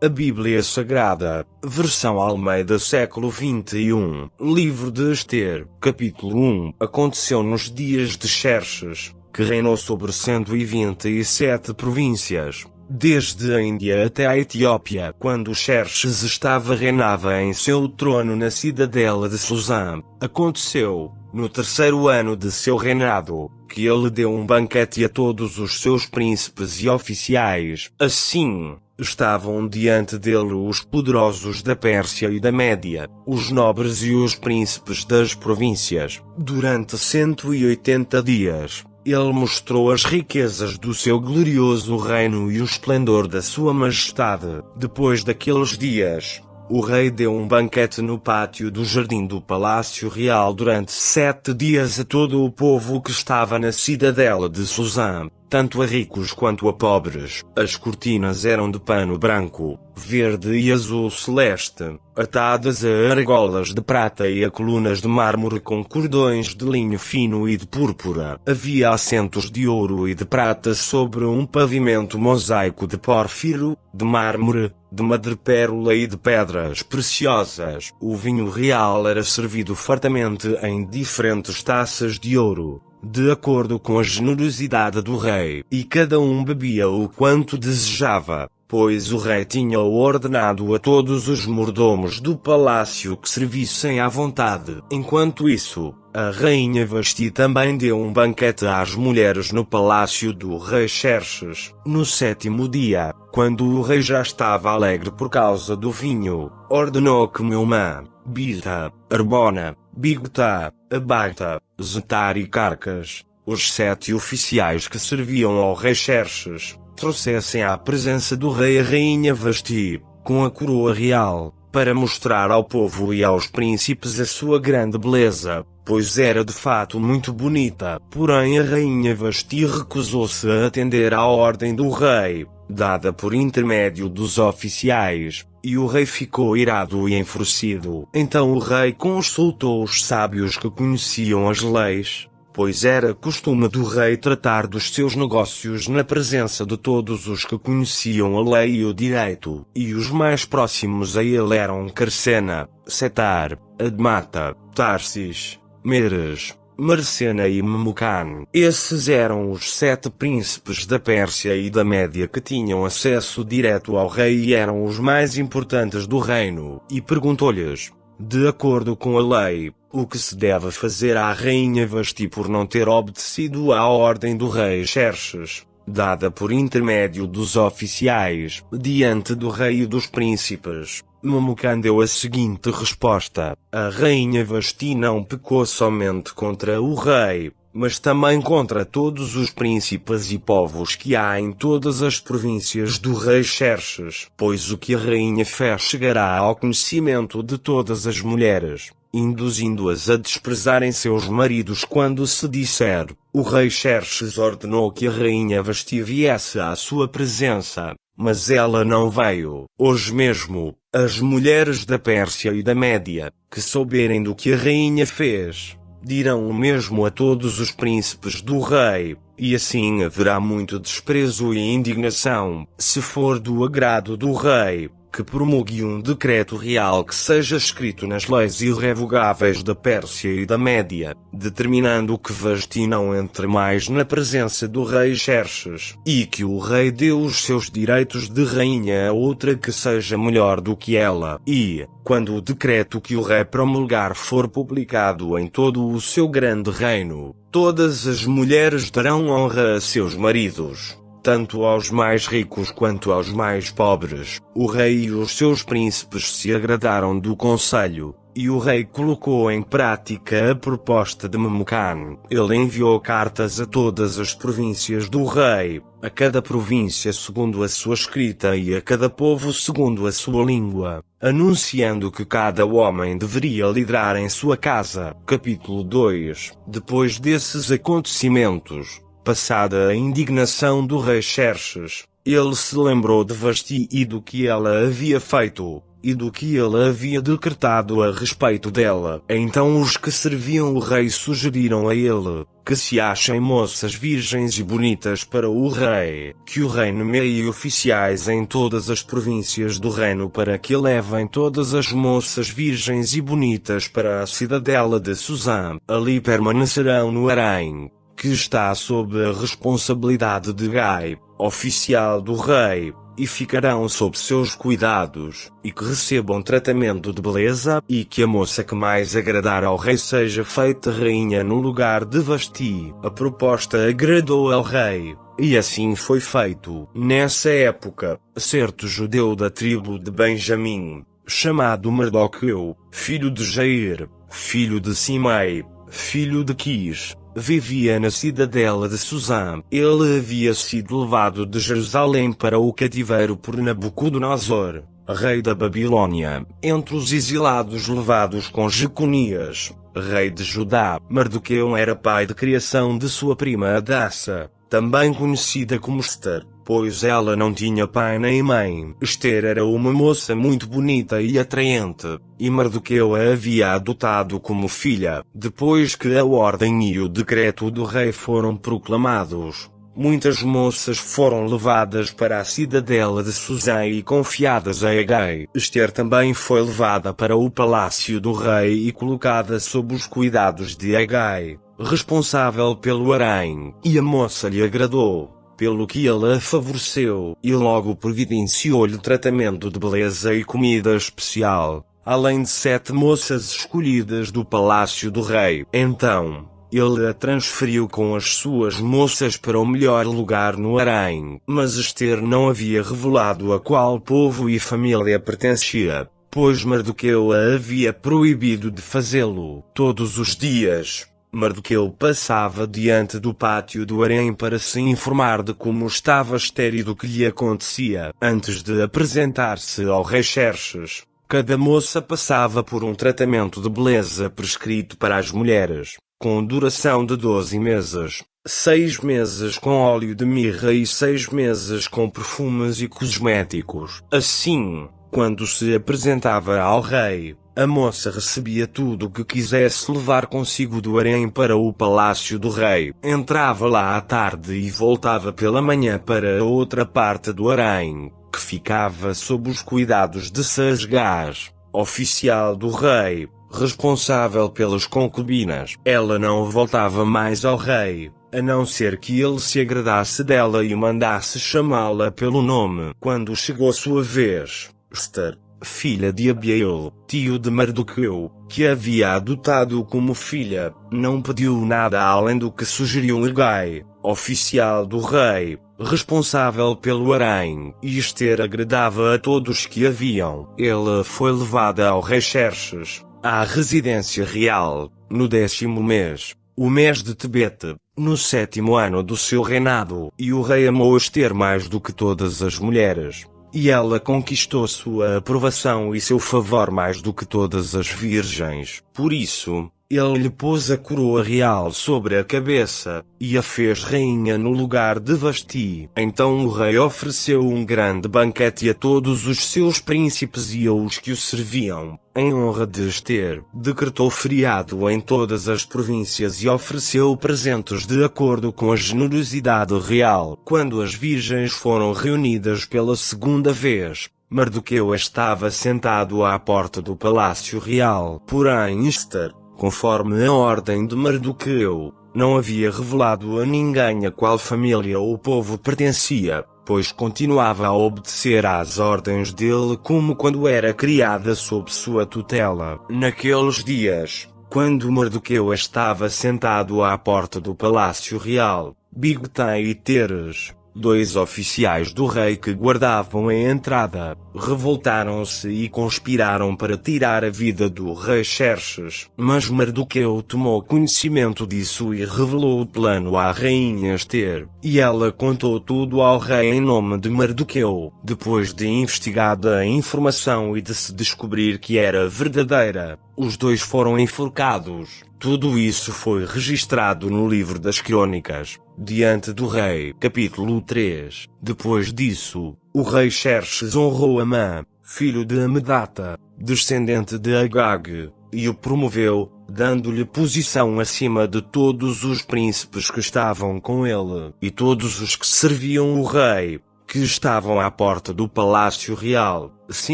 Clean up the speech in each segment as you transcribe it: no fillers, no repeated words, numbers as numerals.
A Bíblia Sagrada, versão Almeida século XXI, livro de Ester, capítulo 1. Aconteceu nos dias de Xerxes, que reinou sobre 127 províncias, desde a Índia até a Etiópia, quando Xerxes reinava em seu trono na cidadela de Susã. Aconteceu, no terceiro ano de seu reinado, que ele deu um banquete a todos os seus príncipes e oficiais. Assim, estavam diante dele os poderosos da Pérsia e da Média, os nobres e os príncipes das províncias. Durante 180 dias, ele mostrou as riquezas do seu glorioso reino e o esplendor da sua majestade. Depois daqueles dias, o rei deu um banquete no pátio do jardim do Palácio Real durante 7 dias a todo o povo que estava na cidadela de Susã, tanto a ricos quanto a pobres. As cortinas eram de pano branco, verde e azul celeste, atadas a argolas de prata e a colunas de mármore com cordões de linho fino e de púrpura. Havia assentos de ouro e de prata sobre um pavimento mosaico de pórfiro, de mármore, de madrepérola e de pedras preciosas. O vinho real era servido fartamente em diferentes taças de ouro, de acordo com a generosidade do rei, e cada um bebia o quanto desejava, pois o rei tinha ordenado a todos os mordomos do palácio que servissem à vontade. Enquanto isso, a rainha Vasti também deu um banquete às mulheres no palácio do rei Xerxes. No 7º dia, quando o rei já estava alegre por causa do vinho, ordenou que Meumã, Bizta, Arbona, Bigtá, Abagta, Zetar e Carcas, os 7 oficiais que serviam ao rei Xerxes, trouxessem à presença do rei a rainha Vasti, com a coroa real, para mostrar ao povo e aos príncipes a sua grande beleza, pois era de fato muito bonita. Porém a rainha Vasti recusou-se a atender à ordem do rei, dada por intermédio dos oficiais, e o rei ficou irado e enfurecido. Então o rei consultou os sábios que conheciam as leis, pois era costume do rei tratar dos seus negócios na presença de todos os que conheciam a lei e o direito, e os mais próximos a ele eram Carcena, Setar, Admata, Tarsis, Meres, Marcena e Memucan. Esses eram os 7 príncipes da Pérsia e da Média que tinham acesso direto ao rei e eram os mais importantes do reino. E perguntou-lhes, de acordo com a lei, o que se deve fazer à rainha Vasti por não ter obedecido à ordem do rei Xerxes, dada por intermédio dos oficiais, diante do rei e dos príncipes. Memucan deu a seguinte resposta: a rainha Vasti não pecou somente contra o rei, mas também contra todos os príncipes e povos que há em todas as províncias do rei Xerxes, pois o que a rainha fez chegará ao conhecimento de todas as mulheres, induzindo-as a desprezarem seus maridos quando se disser, o rei Xerxes ordenou que a rainha Vasti viesse à sua presença, mas ela não veio. Hoje mesmo, as mulheres da Pérsia e da Média, que souberem do que a rainha fez, dirão o mesmo a todos os príncipes do rei, e assim haverá muito desprezo e indignação, se for do agrado do rei, que promulgue um decreto real que seja escrito nas leis irrevogáveis da Pérsia e da Média, determinando que Vasti não entre mais na presença do rei Xerxes, e que o rei dê os seus direitos de rainha a outra que seja melhor do que ela. E, quando o decreto que o rei promulgar for publicado em todo o seu grande reino, todas as mulheres darão honra a seus maridos, tanto aos mais ricos quanto aos mais pobres. O rei e os seus príncipes se agradaram do conselho, e o rei colocou em prática a proposta de Memucan. Ele enviou cartas a todas as províncias do rei, a cada província segundo a sua escrita e a cada povo segundo a sua língua, anunciando que cada homem deveria liderar em sua casa. Capítulo 2. Depois desses acontecimentos, passada a indignação do rei Xerxes, ele se lembrou de Vasti e do que ela havia feito, e do que ele havia decretado a respeito dela. Então os que serviam o rei sugeriram a ele que se achem moças virgens e bonitas para o rei, que o rei nomeie oficiais em todas as províncias do reino para que levem todas as moças virgens e bonitas para a cidadela de Susã. Ali permanecerão no harém, que está sob a responsabilidade de Gai, oficial do rei, e ficarão sob seus cuidados, e que recebam tratamento de beleza, e que a moça que mais agradar ao rei seja feita rainha no lugar de Vasti. A proposta agradou ao rei, e assim foi feito. Nessa época, certo judeu da tribo de Benjamim, chamado Mardoqueu, filho de Jair, filho de Simei, filho de Quis, vivia na cidadela de Susã. Ele havia sido levado de Jerusalém para o cativeiro por Nabucodonosor, rei da Babilônia, entre os exilados levados com Jeconias, rei de Judá. Mardoqueu era pai de criação de sua prima Hadassa, também conhecida como Ester, pois ela não tinha pai nem mãe. Ester era uma moça muito bonita e atraente, e Mardoqueu a havia adotado como filha. Depois que a ordem e o decreto do rei foram proclamados, muitas moças foram levadas para a cidadela de Susã e confiadas a Hegai. Ester também foi levada para o palácio do rei e colocada sob os cuidados de Hegai, responsável pelo harém, e a moça lhe agradou, pelo que ele a favoreceu, e logo providenciou-lhe tratamento de beleza e comida especial, além de 7 moças escolhidas do palácio do rei. Então, ele a transferiu com as suas moças para o melhor lugar no harém. Mas Ester não havia revelado a qual povo e família pertencia, pois Mardoqueu a havia proibido de fazê-lo. Todos os dias, Mardoqueu passava diante do pátio do harém para se informar de como estava Ester e do que lhe acontecia. Antes de apresentar-se ao rei Xerxes, cada moça passava por um tratamento de beleza prescrito para as mulheres, com duração de 12 meses, 6 meses com óleo de mirra e 6 meses com perfumes e cosméticos. Assim, quando se apresentava ao rei, a moça recebia tudo o que quisesse levar consigo do harém para o palácio do rei. Entrava lá à tarde e voltava pela manhã para a outra parte do harém, que ficava sob os cuidados de Sasgás, oficial do rei, responsável pelas concubinas. Ela não voltava mais ao rei, a não ser que ele se agradasse dela e mandasse chamá-la pelo nome. Quando chegou sua vez, Ester, filha de Abiel, tio de Mardoqueu, que a havia adotado como filha, não pediu nada além do que sugeriu Hegai, oficial do rei, responsável pelo harém, e Ester agradava a todos que a viam. Ela foi levada ao rei Xerxes, à residência real, no 10º mês, o mês de Tebete, no 7º ano do seu reinado, e o rei amou Ester mais do que todas as mulheres, e ela conquistou sua aprovação e seu favor mais do que todas as virgens. Por isso, ele lhe pôs a coroa real sobre a cabeça, e a fez rainha no lugar de Vasti. Então o rei ofereceu um grande banquete a todos os seus príncipes e aos que o serviam, em honra de Ester. Decretou feriado em todas as províncias e ofereceu presentes de acordo com a generosidade real. Quando as virgens foram reunidas pela segunda vez, Mardoqueu estava sentado à porta do palácio real. Porém Ester, conforme a ordem de Mardoqueu, não havia revelado a ninguém a qual família ou povo pertencia, pois continuava a obedecer às ordens dele como quando era criada sob sua tutela. Naqueles dias, quando Mardoqueu estava sentado à porta do palácio real, Bigtã e Teres, 2 oficiais do rei que guardavam a entrada, revoltaram-se e conspiraram para tirar a vida do rei Xerxes. Mas Mardoqueu tomou conhecimento disso e revelou o plano à rainha Ester, e ela contou tudo ao rei em nome de Mardoqueu. Depois de investigada a informação e de se descobrir que era verdadeira, os 2 foram enforcados. Tudo isso foi registrado no livro das Crônicas, diante do rei. Capítulo 3. Depois disso, o rei Xerxes honrou Amã, filho de Amedata, descendente de Agag, e o promoveu, dando-lhe posição acima de todos os príncipes que estavam com ele, e todos os que serviam o rei, que estavam à porta do palácio real, se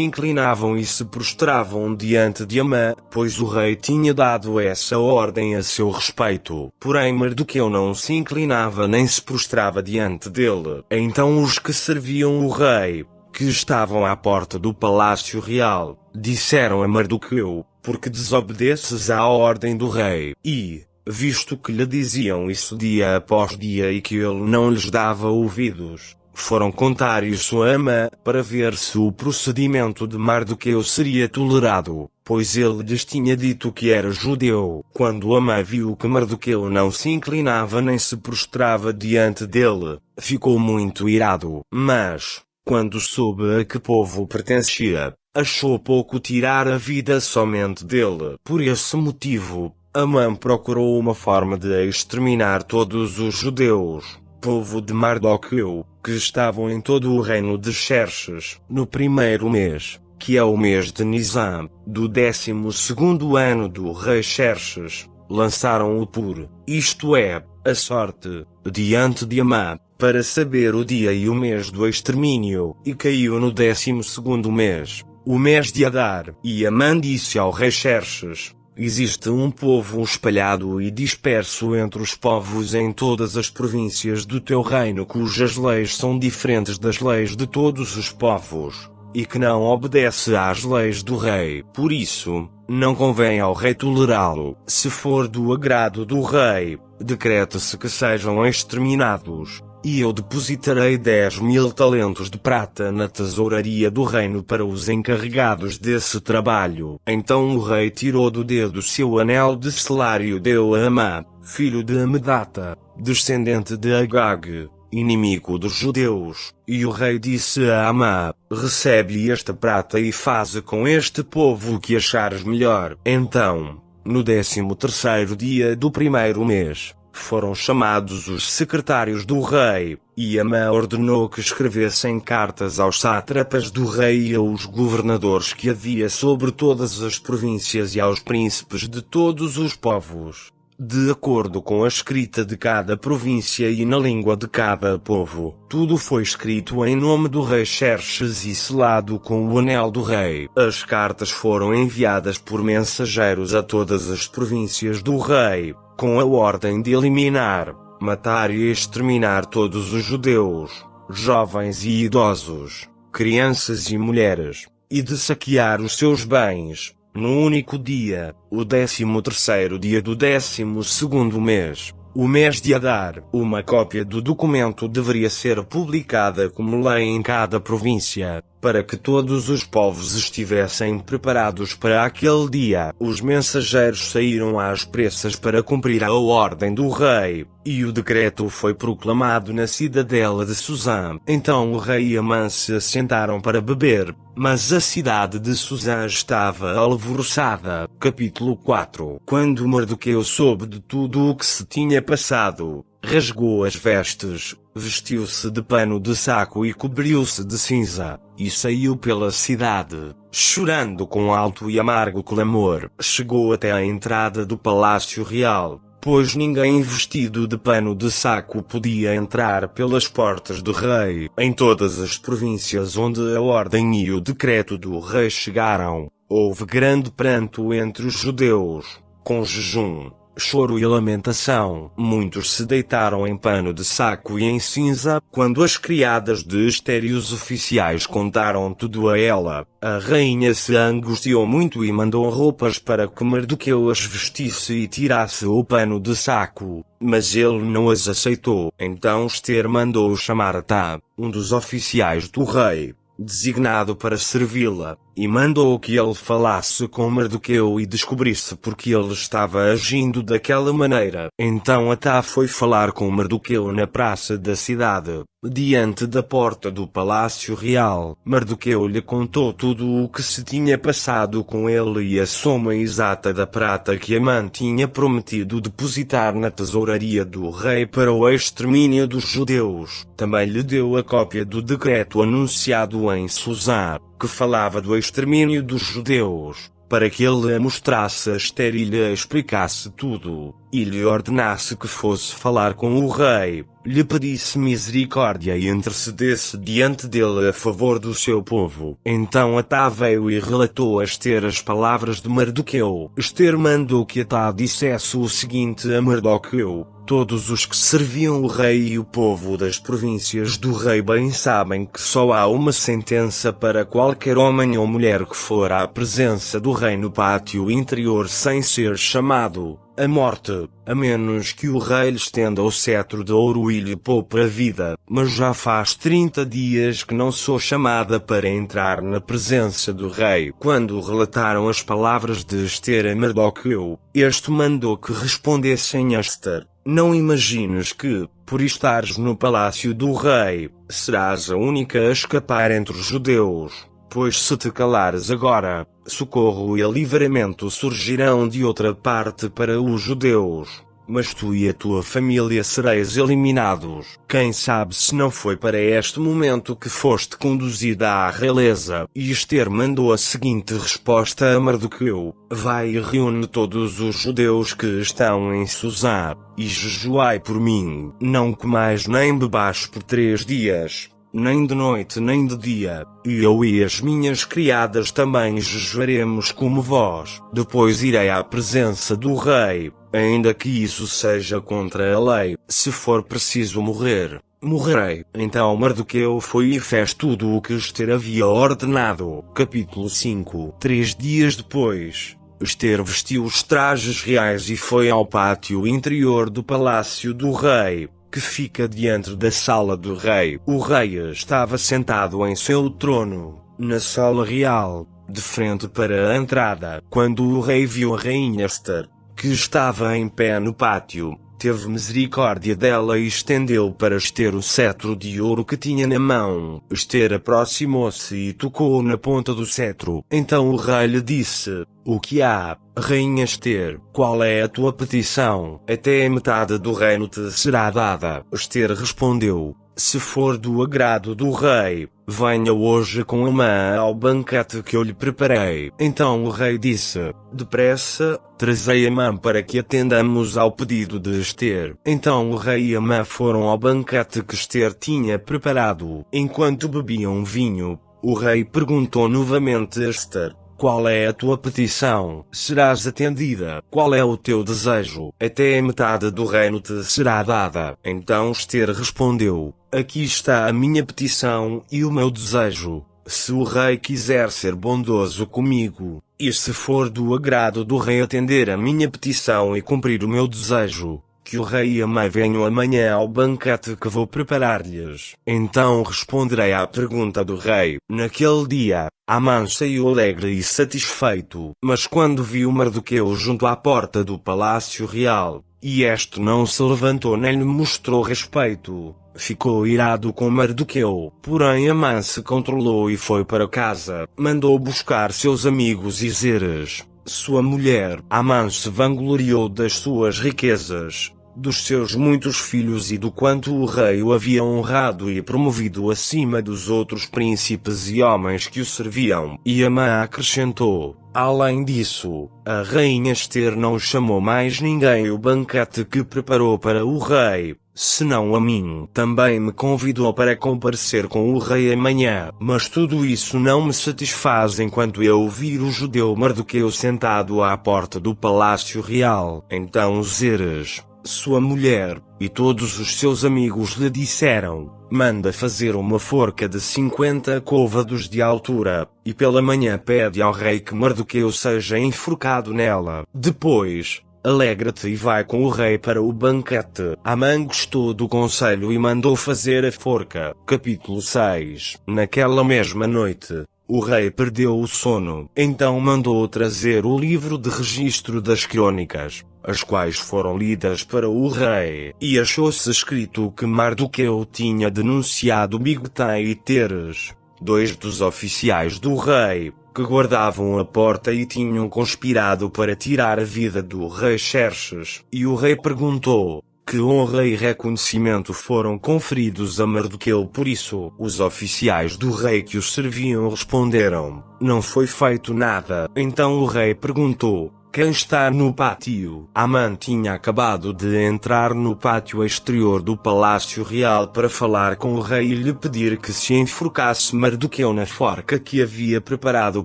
inclinavam e se prostravam diante de Amã, pois o rei tinha dado essa ordem a seu respeito. Porém Mardoqueu não se inclinava nem se prostrava diante dele. Então os que serviam o rei, que estavam à porta do palácio real, disseram a Mardoqueu: porque desobedeces à ordem do rei? E, visto que lhe diziam isso dia após dia e que ele não lhes dava ouvidos, foram contar isso a Amã, para ver se o procedimento de Mardoqueu seria tolerado, pois ele lhes tinha dito que era judeu. Quando Amã viu que Mardoqueu não se inclinava nem se prostrava diante dele, ficou muito irado. Mas, quando soube a que povo pertencia, achou pouco tirar a vida somente dele. Por esse motivo, Amã procurou uma forma de exterminar todos os judeus, povo de Mardoqueu, que estavam em todo o reino de Xerxes, no primeiro mês, que é o mês de Nisã, do 12º ano do rei Xerxes, lançaram-o por, isto é, a sorte, diante de Amã, para saber o dia e o mês do extermínio, e caiu no 12º mês, o mês de Adar. E Amã disse ao rei Xerxes: existe um povo espalhado e disperso entre os povos em todas as províncias do teu reino, cujas leis são diferentes das leis de todos os povos, e que não obedece às leis do rei. Por isso, não convém ao rei tolerá-lo. Se for do agrado do rei, decreta-se que sejam exterminados, e eu depositarei 10.000 talentos de prata na tesouraria do reino para os encarregados desse trabalho. Então o rei tirou do dedo seu anel de selar e o deu a Amã, filho de Amedata, descendente de Agag, inimigo dos judeus. E o rei disse a Amã: recebe esta prata e faze com este povo o que achares melhor. Então, no 13º dia do primeiro mês, foram chamados os secretários do rei, e Amã ordenou que escrevessem cartas aos sátrapas do rei e aos governadores que havia sobre todas as províncias e aos príncipes de todos os povos, de acordo com a escrita de cada província e na língua de cada povo. Tudo foi escrito em nome do rei Xerxes e selado com o anel do rei. As cartas foram enviadas por mensageiros a todas as províncias do rei, com a ordem de eliminar, matar e exterminar todos os judeus, jovens e idosos, crianças e mulheres, e de saquear os seus bens, no único dia, o 13º dia do 12º mês, o mês de Adar. Uma cópia do documento deveria ser publicada como lei em cada província, para que todos os povos estivessem preparados para aquele dia. Os mensageiros saíram às pressas para cumprir a ordem do rei, e o decreto foi proclamado na cidadela de Suzã. Então o rei e Amã se assentaram para beber, mas a cidade de Suzã estava alvoroçada. Capítulo 4. Quando Mardoqueu soube de tudo o que se tinha passado, rasgou as vestes, vestiu-se de pano de saco e cobriu-se de cinza, e saiu pela cidade, chorando com alto e amargo clamor. Chegou até a entrada do palácio real, pois ninguém vestido de pano de saco podia entrar pelas portas do rei. Em todas as províncias onde a ordem e o decreto do rei chegaram, houve grande pranto entre os judeus, com jejum, choro e lamentação. Muitos se deitaram em pano de saco e em cinza. Quando as criadas de Ester e os oficiais contaram tudo a ela, a rainha se angustiou muito e mandou roupas para que Mardoqueu as vestisse e tirasse o pano de saco, mas ele não as aceitou. Então Ester mandou chamar Atá, um dos oficiais do rei, designado para servi-la, e mandou que ele falasse com Mardoqueu e descobrisse porque ele estava agindo daquela maneira. Então Atá foi falar com Mardoqueu na praça da cidade, diante da porta do palácio real. Mardoqueu lhe contou tudo o que se tinha passado com ele e a soma exata da prata que Amã tinha prometido depositar na tesouraria do rei para o extermínio dos judeus. Também lhe deu a cópia do decreto anunciado em Susã, que falava do extermínio dos judeus, para que ele a mostrasse a Ester e lhe explicasse tudo, e lhe ordenasse que fosse falar com o rei, lhe pedisse misericórdia e intercedesse diante dele a favor do seu povo. Então Atá veio e relatou a Ester as palavras de Mardoqueu. Ester mandou que Atá dissesse o seguinte a Mardoqueu: todos os que serviam o rei e o povo das províncias do rei bem sabem que só há uma sentença para qualquer homem ou mulher que for à presença do rei no pátio interior sem ser chamado: a morte, a menos que o rei lhe estenda o cetro de ouro e lhe poupe a vida. Mas já faz 30 dias que não sou chamada para entrar na presença do rei. Quando relataram as palavras de Ester a Mardoqueu, este mandou que respondessem a Ester: não imagines que, por estares no palácio do rei, serás a única a escapar entre os judeus. Pois se te calares agora, socorro e livramento surgirão de outra parte para os judeus, mas tu e a tua família sereis eliminados. Quem sabe se não foi para este momento que foste conduzida à realeza. E Ester mandou a seguinte resposta a Mardoqueu: vai e reúne todos os judeus que estão em Susã, e jejuai por mim. Não comais nem bebais por 3 dias. Nem de noite nem de dia, e eu e as minhas criadas também jejuaremos como vós. Depois irei à presença do rei, ainda que isso seja contra a lei. Se for preciso morrer, morrerei. Então Mardoqueu foi e fez tudo o que Ester havia ordenado. Capítulo 5. 3 dias depois, Ester vestiu os trajes reais e foi ao pátio interior do palácio do rei, que fica diante da sala do rei. O rei estava sentado em seu trono, na sala real, de frente para a entrada. Quando o rei viu a rainha Ester, que estava em pé no pátio, teve misericórdia dela e estendeu para Ester o cetro de ouro que tinha na mão. Ester aproximou-se e tocou na ponta do cetro. Então o rei lhe disse: o que há, rainha Ester? Qual é a tua petição? Até a metade do reino te será dada. Ester respondeu: se for do agrado do rei, venha hoje com Amã ao banquete que eu lhe preparei. Então o rei disse: depressa, trazei Amã para que atendamos ao pedido de Ester. Então o rei e Amã foram ao banquete que Ester tinha preparado. Enquanto bebiam vinho, o rei perguntou novamente a Ester: qual é a tua petição? Serás atendida. Qual é o teu desejo? Até a metade do reino te será dada. Então Ester respondeu: aqui está a minha petição e o meu desejo. Se o rei quiser ser bondoso comigo, e se for do agrado do rei atender a minha petição e cumprir o meu desejo, que o rei e a mãe venham amanhã ao banquete que vou preparar-lhes. Então responderei à pergunta do rei. Naquele dia, Amã saiu alegre e satisfeito, mas quando viu Mardoqueu junto à porta do palácio real, e este não se levantou nem lhe mostrou respeito, ficou irado com Mardoqueu. Porém Amã se controlou e foi para casa. Mandou buscar seus amigos e Zeres, sua mulher. Amã se vangloriou das suas riquezas, dos seus muitos filhos e do quanto o rei o havia honrado e promovido acima dos outros príncipes e homens que o serviam. E Amã acrescentou: além disso, a rainha Ester não chamou mais ninguém ao banquete que preparou para o rei, senão a mim. Também me convidou para comparecer com o rei amanhã. Mas tudo isso não me satisfaz enquanto eu vir o judeu Mardoqueu sentado à porta do palácio real. Então Zeres, sua mulher, e todos os seus amigos lhe disseram: manda fazer uma forca de 50 côvados de altura, e pela manhã pede ao rei que Mardoqueu seja enforcado nela. Depois, alegra-te e vai com o rei para o banquete. Amã gostou do conselho e mandou fazer a forca. Capítulo 6. Naquela mesma noite, o rei perdeu o sono. Então mandou trazer o livro de registro das crônicas, as quais foram lidas para o rei, e achou-se escrito que Mardoqueu tinha denunciado Bigtã e Teres, dois dos oficiais do rei, que guardavam a porta e tinham conspirado para tirar a vida do rei Xerxes. E o rei perguntou: que honra e reconhecimento foram conferidos a Mardoqueu por isso? Os oficiais do rei que os serviam responderam: não foi feito nada. Então o rei perguntou: quem está no pátio? Amã tinha acabado de entrar no pátio exterior do palácio real para falar com o rei e lhe pedir que se enforcasse Mardoqueu na forca que havia preparado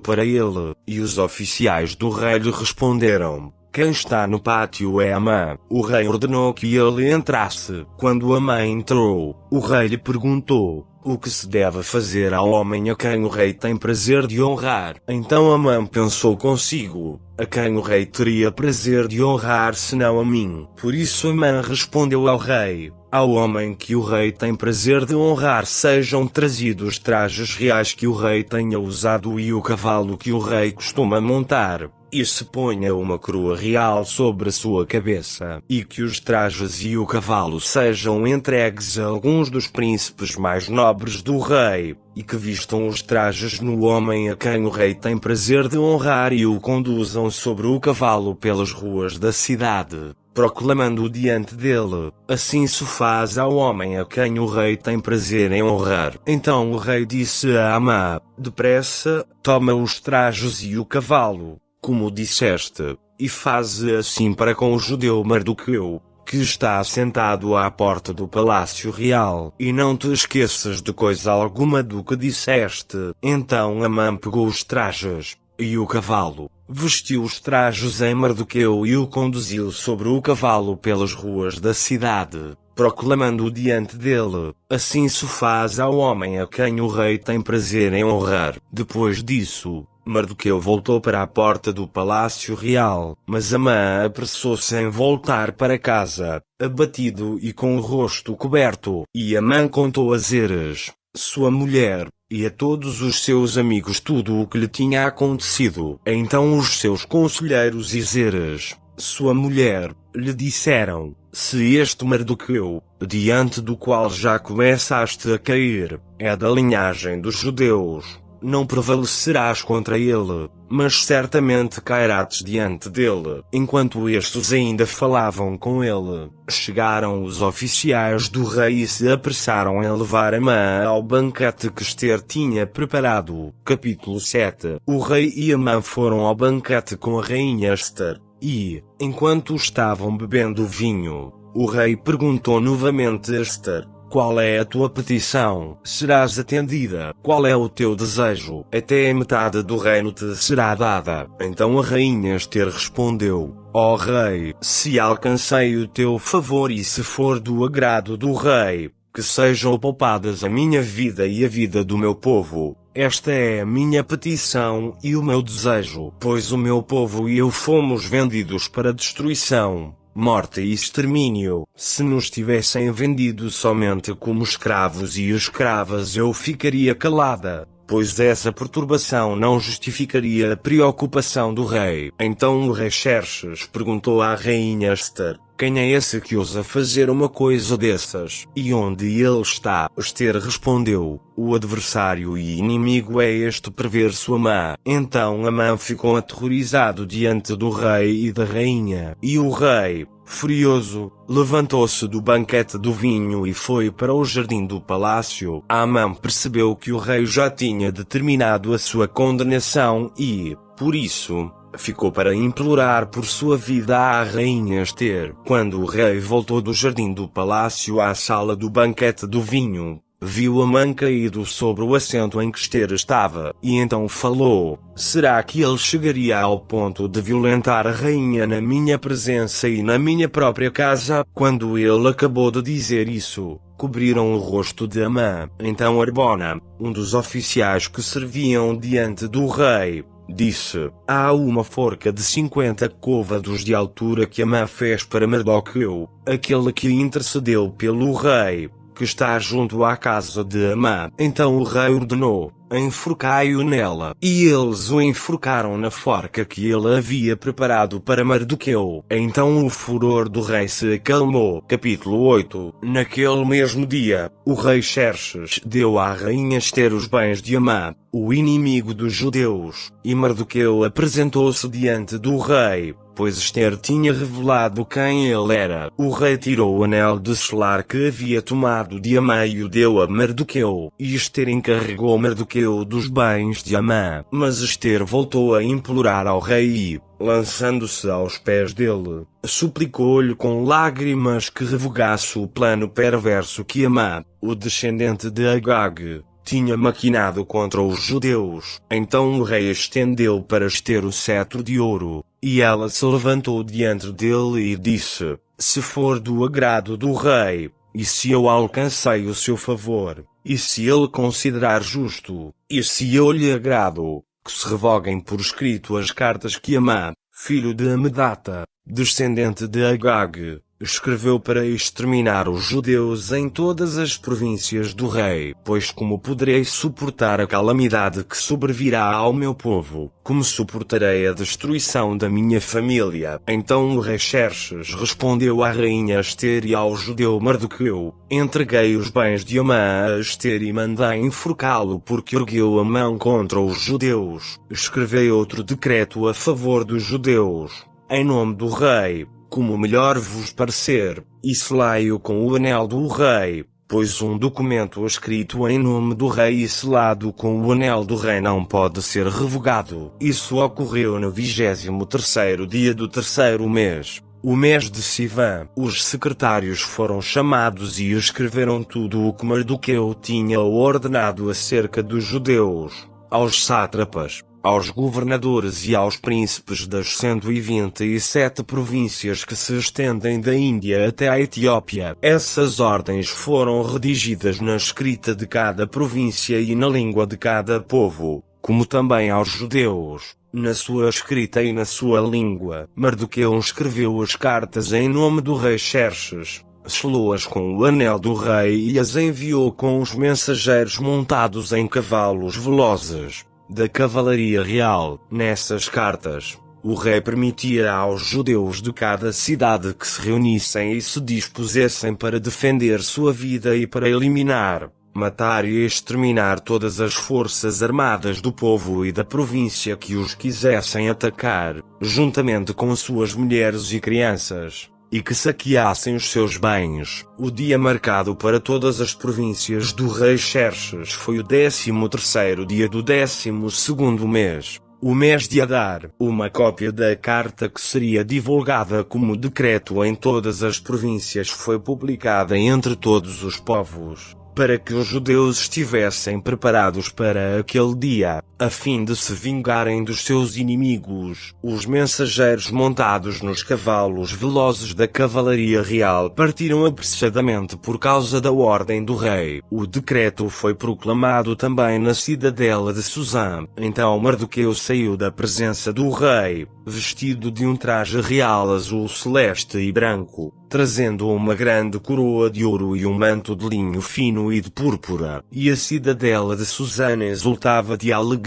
para ele. E os oficiais do rei lhe responderam: quem está no pátio é Amã. O rei ordenou que ele entrasse. Quando Amã entrou, o rei lhe perguntou: o que se deve fazer ao homem a quem o rei tem prazer de honrar? Então Amã pensou consigo: a quem o rei teria prazer de honrar senão a mim? Por isso Amã respondeu ao rei: ao homem que o rei tem prazer de honrar sejam trazidos trajes reais que o rei tenha usado e o cavalo que o rei costuma montar, e se ponha uma coroa real sobre a sua cabeça, e que os trajes e o cavalo sejam entregues a alguns dos príncipes mais nobres do rei, e que vistam os trajes no homem a quem o rei tem prazer de honrar e o conduzam sobre o cavalo pelas ruas da cidade, proclamando diante dele: assim se faz ao homem a quem o rei tem prazer em honrar. Então o rei disse a Amã: depressa, toma os trajes e o cavalo, como disseste, e faze assim para com o judeu Mardoqueu, que está sentado à porta do palácio real, e não te esqueças de coisa alguma do que disseste. Então Amã pegou os trajes e o cavalo, vestiu os trajes em Mardoqueu e o conduziu sobre o cavalo pelas ruas da cidade, proclamando diante dele: assim se faz ao homem a quem o rei tem prazer em honrar. Depois disso, Mardoqueu voltou para a porta do palácio real, mas Amã apressou-se em voltar para casa, abatido e com o rosto coberto. E Amã contou a Zeres, sua mulher, e a todos os seus amigos tudo o que lhe tinha acontecido. Então os seus conselheiros e Zeres, sua mulher, lhe disseram: se este Mardoqueu, diante do qual já começaste a cair, é da linhagem dos judeus, não prevalecerás contra ele, mas certamente cairás diante dele. Enquanto estes ainda falavam com ele, chegaram os oficiais do rei e se apressaram em levar Amã ao banquete que Ester tinha preparado. Capítulo 7. O rei e Amã foram ao banquete com a rainha Ester, e, enquanto estavam bebendo vinho, o rei perguntou novamente a Ester: qual é a tua petição? Serás atendida. Qual é o teu desejo? Até a metade do reino te será dada. Então a rainha Ester respondeu: ó rei, se alcancei o teu favor e se for do agrado do rei, que sejam poupadas a minha vida e a vida do meu povo. Esta é a minha petição e o meu desejo, pois o meu povo e eu fomos vendidos para destruição, morte e extermínio. Se nos tivessem vendido somente como escravos e escravas, eu ficaria calada, pois essa perturbação não justificaria a preocupação do rei. Então o rei Xerxes perguntou à rainha Ester: quem é esse que ousa fazer uma coisa dessas? E onde ele está? Ester respondeu: o adversário e inimigo é este perverso Amã. Então Amã ficou aterrorizado diante do rei e da rainha. E o rei, furioso, levantou-se do banquete do vinho e foi para o jardim do palácio. Amã percebeu que o rei já tinha determinado a sua condenação e, por isso, ficou para implorar por sua vida à rainha Ester. Quando o rei voltou do jardim do palácio à sala do banquete do vinho, viu Amã caído sobre o assento em que Ester estava, e então falou: será que ele chegaria ao ponto de violentar a rainha na minha presença e na minha própria casa? Quando ele acabou de dizer isso, cobriram o rosto de Amã. Então Arbona, um dos oficiais que serviam diante do rei, disse: há uma forca de 50 côvados de altura que Amã fez para Mardoqueu, aquele que intercedeu pelo rei, que está junto à casa de Amã. Então o rei ordenou: enforcai-o nela. E eles o enforcaram na forca que ele havia preparado para Mardoqueu. Então o furor do rei se acalmou. Capítulo 8. Naquele mesmo dia, o rei Xerxes deu à rainha Ester os bens de Amã, o inimigo dos judeus, e Mardoqueu apresentou-se diante do rei, pois Ester tinha revelado quem ele era. O rei tirou o anel de selar que havia tomado de Amã e o deu a Mardoqueu, e Ester encarregou Mardoqueu dos bens de Amã. Mas Ester voltou a implorar ao rei e, lançando-se aos pés dele, suplicou-lhe com lágrimas que revogasse o plano perverso que Amã, o descendente de Agag, tinha maquinado contra os judeus. Então o rei estendeu para Ester o cetro de ouro, e ela se levantou diante dele e disse: se for do agrado do rei, e se eu alcancei o seu favor, e se ele considerar justo, e se eu lhe agrado, que se revoguem por escrito as cartas que Amã, filho de Amedata, descendente de Agag, escreveu para exterminar os judeus em todas as províncias do rei. Pois como poderei suportar a calamidade que sobrevirá ao meu povo, como suportarei a destruição da minha família? Então o rei Xerxes respondeu à rainha Ester e ao judeu Mardoqueu: entreguei os bens de Amã a Ester e mandei enforcá-lo porque ergueu a mão contra os judeus. Escrevei outro decreto a favor dos judeus, em nome do rei, como melhor vos parecer, e selai-o com o anel do rei, pois um documento escrito em nome do rei e selado com o anel do rei não pode ser revogado. Isso ocorreu no 23º dia do terceiro mês, o mês de Sivan. Os secretários foram chamados e escreveram tudo o que Mardoqueu tinha ordenado acerca dos judeus, aos sátrapas, aos governadores e aos príncipes das 127 províncias que se estendem da Índia até a Etiópia. Essas ordens foram redigidas na escrita de cada província e na língua de cada povo, como também aos judeus, na sua escrita e na sua língua. Mardoqueu escreveu as cartas em nome do rei Xerxes, selou-as com o anel do rei e as enviou com os mensageiros montados em cavalos velozes, da cavalaria real. Nessas cartas, o rei permitia aos judeus de cada cidade que se reunissem e se dispusessem para defender sua vida e para eliminar, matar e exterminar todas as forças armadas do povo e da província que os quisessem atacar, juntamente com suas mulheres e crianças, e que saqueassem os seus bens. O dia marcado para todas as províncias do rei Xerxes foi o 13º dia do 12º mês, o mês de Adar. Uma cópia da carta que seria divulgada como decreto em todas as províncias foi publicada entre todos os povos, para que os judeus estivessem preparados para aquele dia, a fim de se vingarem dos seus inimigos. Os mensageiros montados nos cavalos velozes da cavalaria real partiram apressadamente por causa da ordem do rei. O decreto foi proclamado também na cidadela de Susã. Então Mardoqueu saiu da presença do rei, vestido de um traje real azul celeste e branco, trazendo uma grande coroa de ouro e um manto de linho fino e de púrpura. E a cidadela de Susã exultava de alegria,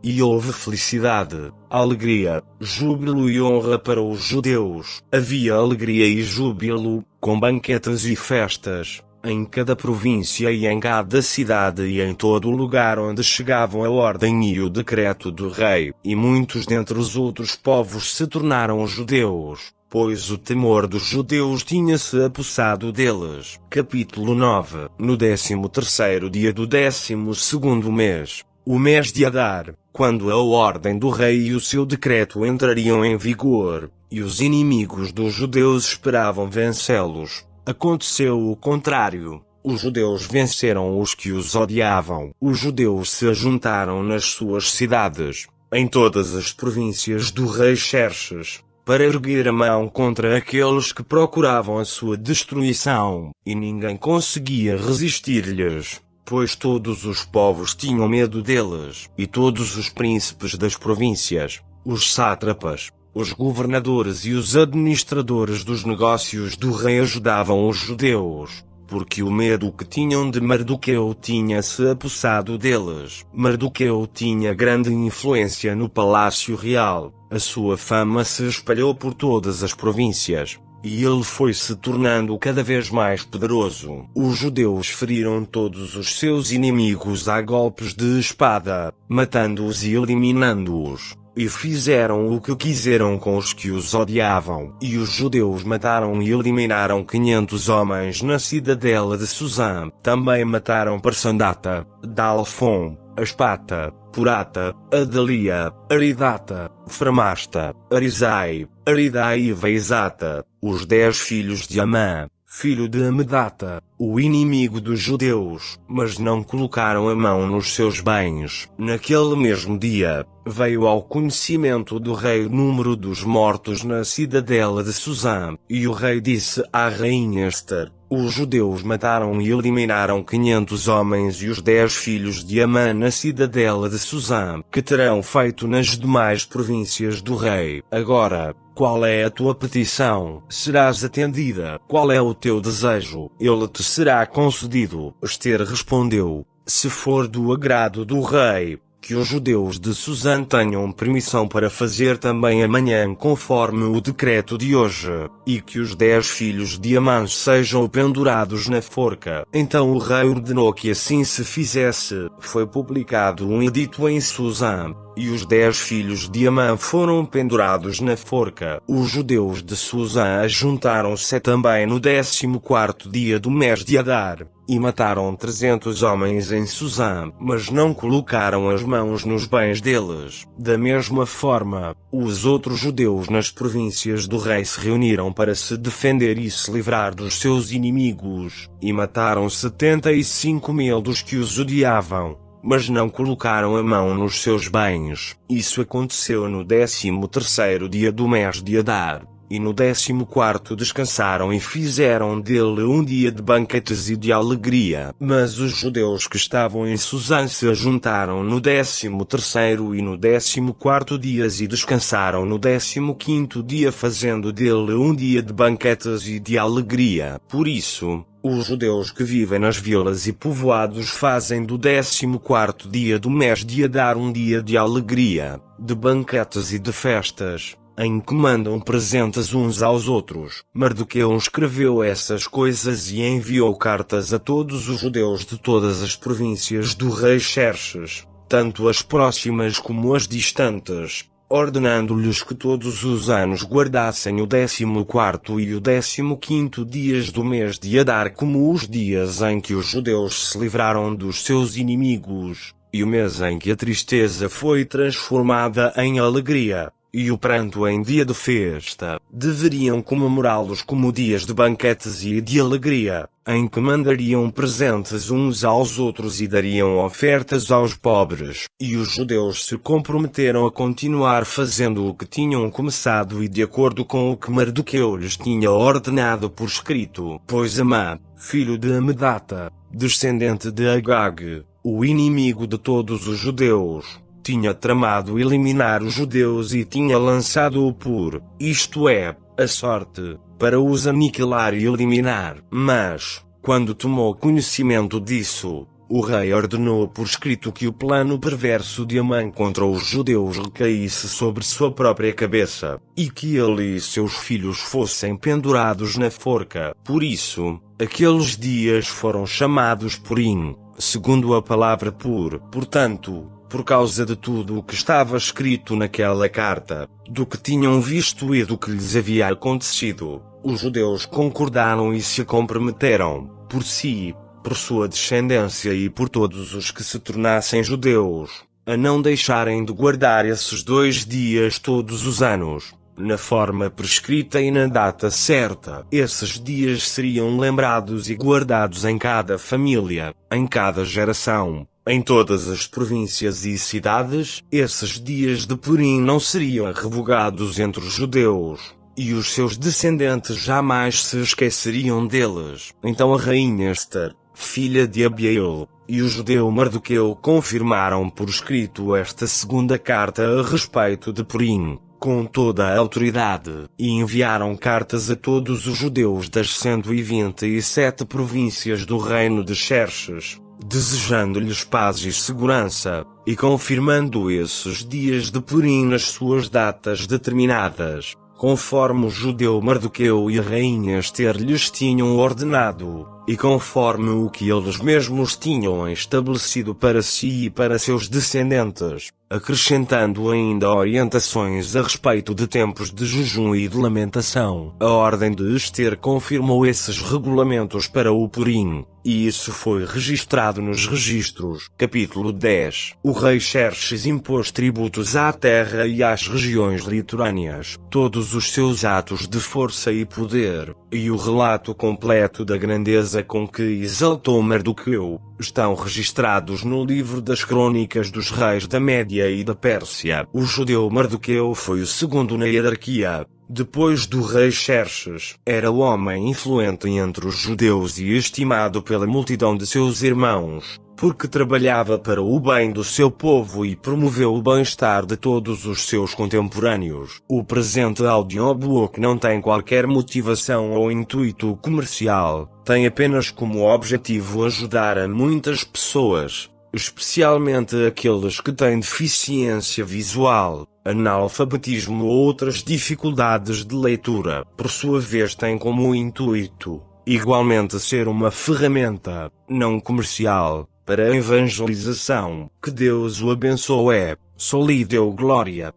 e houve felicidade, alegria, júbilo e honra para os judeus. Havia alegria e júbilo, com banquetes e festas, em cada província e em cada cidade e em todo o lugar onde chegavam a ordem e o decreto do rei. E muitos dentre os outros povos se tornaram judeus, pois o temor dos judeus tinha-se apossado deles. Capítulo 9. No 13º dia do 12º mês, o mês de Adar, quando a ordem do rei e o seu decreto entrariam em vigor, e os inimigos dos judeus esperavam vencê-los, aconteceu o contrário. Os judeus venceram os que os odiavam. Os judeus se ajuntaram nas suas cidades, em todas as províncias do rei Xerxes, para erguer a mão contra aqueles que procuravam a sua destruição, e ninguém conseguia resistir-lhes, pois todos os povos tinham medo deles, e todos os príncipes das províncias, os sátrapas, os governadores e os administradores dos negócios do rei ajudavam os judeus, porque o medo que tinham de Mardoqueu tinha se apossado deles. Mardoqueu tinha grande influência no palácio real, a sua fama se espalhou por todas as províncias, e ele foi se tornando cada vez mais poderoso. Os judeus feriram todos os seus inimigos a golpes de espada, matando-os e eliminando-os. E fizeram o que quiseram com os que os odiavam. E os judeus mataram e eliminaram 500 homens na cidadela de Susã. Também mataram Parsandata, Dalfon, Aspata, Purata, Adalia, Aridata, Framasta, Arizai, Aridai e Veizata, os 10 filhos de Amã, filho de Amedata, o inimigo dos judeus, mas não colocaram a mão nos seus bens. Naquele mesmo dia, veio ao conhecimento do rei o número dos mortos na cidadela de Susã, e o rei disse à rainha Ester: os judeus mataram e eliminaram 500 homens e os 10 filhos de Amã na cidadela de Susã. Que terão feito nas demais províncias do rei? Agora, qual é a tua petição? Serás atendida. Qual é o teu desejo? Ele te será concedido. Ester respondeu: se for do agrado do rei, que os judeus de Susã tenham permissão para fazer também amanhã conforme o decreto de hoje, e que os 10 filhos de Amã sejam pendurados na forca. Então o rei ordenou que assim se fizesse. Foi publicado um edito em Susã, e os 10 filhos de Amã foram pendurados na forca. Os judeus de Susã ajuntaram-se também no 14º dia do mês de Adar, e mataram 300 homens em Susã, mas não colocaram as mãos nos bens deles. Da mesma forma, os outros judeus nas províncias do rei se reuniram para se defender e se livrar dos seus inimigos, e mataram 75.000 dos que os odiavam, mas não colocaram a mão nos seus bens. Isso aconteceu no 13º dia do mês de Adar. E no 14º descansaram e fizeram dele um dia de banquetes e de alegria. Mas os judeus que estavam em Susã se ajuntaram no 13º e no 14º dias e descansaram no 15º dia, fazendo dele um dia de banquetes e de alegria. Por isso, os judeus que vivem nas vilas e povoados fazem do 14º dia do mês de Adar um dia de alegria, de banquetes e de festas, em que mandam presentes uns aos outros. Mardoqueu escreveu essas coisas e enviou cartas a todos os judeus de todas as províncias do rei Xerxes, tanto as próximas como as distantes, ordenando-lhes que todos os anos guardassem o 14º e o 15º dias do mês de Adar como os dias em que os judeus se livraram dos seus inimigos, e o mês em que a tristeza foi transformada em alegria, e o pranto em dia de festa. Deveriam comemorá-los como dias de banquetes e de alegria, em que mandariam presentes uns aos outros e dariam ofertas aos pobres. E os judeus se comprometeram a continuar fazendo o que tinham começado e de acordo com o que Mardoqueu lhes tinha ordenado por escrito. Pois Amã, filho de Amedata, descendente de Agag, o inimigo de todos os judeus, tinha tramado eliminar os judeus e tinha lançado-o por, isto é, a sorte, para os aniquilar e eliminar. Mas, quando tomou conhecimento disso, o rei ordenou por escrito que o plano perverso de Amã contra os judeus recaísse sobre sua própria cabeça, e que ele e seus filhos fossem pendurados na forca. Por isso, aqueles dias foram chamados Purim, segundo a palavra pur. Portanto, por causa de tudo o que estava escrito naquela carta, do que tinham visto e do que lhes havia acontecido, os judeus concordaram e se comprometeram, por si, por sua descendência e por todos os que se tornassem judeus, a não deixarem de guardar esses 2 dias todos os anos, na forma prescrita e na data certa. Esses dias seriam lembrados e guardados em cada família, em cada geração. Em todas as províncias e cidades, esses dias de Purim não seriam revogados entre os judeus, e os seus descendentes jamais se esqueceriam deles. Então a rainha Ester, filha de Abiail, e o judeu Mardoqueu confirmaram por escrito esta segunda carta a respeito de Purim. com toda a autoridade, e enviaram cartas a todos os judeus das 127 províncias do reino de Xerxes, desejando-lhes paz e segurança, e confirmando esses dias de Purim nas suas datas determinadas, conforme o judeu Mardoqueu e a rainha Ester lhes tinham ordenado, e conforme o que eles mesmos tinham estabelecido para si e para seus descendentes, acrescentando ainda orientações a respeito de tempos de jejum e de lamentação. A ordem de Ester confirmou esses regulamentos para o Purim, e isso foi registrado nos registros. Capítulo 10. O rei Xerxes impôs tributos à terra e às regiões litorâneas, todos os seus atos de força e poder, e o relato completo da grandeza com que exaltou Mardoqueu, estão registrados no livro das crônicas dos reis da Média e da Pérsia. O judeu Mardoqueu foi o segundo na hierarquia, depois do rei Xerxes. Era o homem influente entre os judeus e estimado pela multidão de seus irmãos, porque trabalhava para o bem do seu povo e promoveu o bem-estar de todos os seus contemporâneos. O presente audiobook não tem qualquer motivação ou intuito comercial, tem apenas como objetivo ajudar a muitas pessoas, especialmente aqueles que têm deficiência visual, analfabetismo ou outras dificuldades de leitura. Por sua vez, tem como intuito, igualmente, ser uma ferramenta, não comercial, para a evangelização. Que Deus o abençoe. Só lhe deu glória.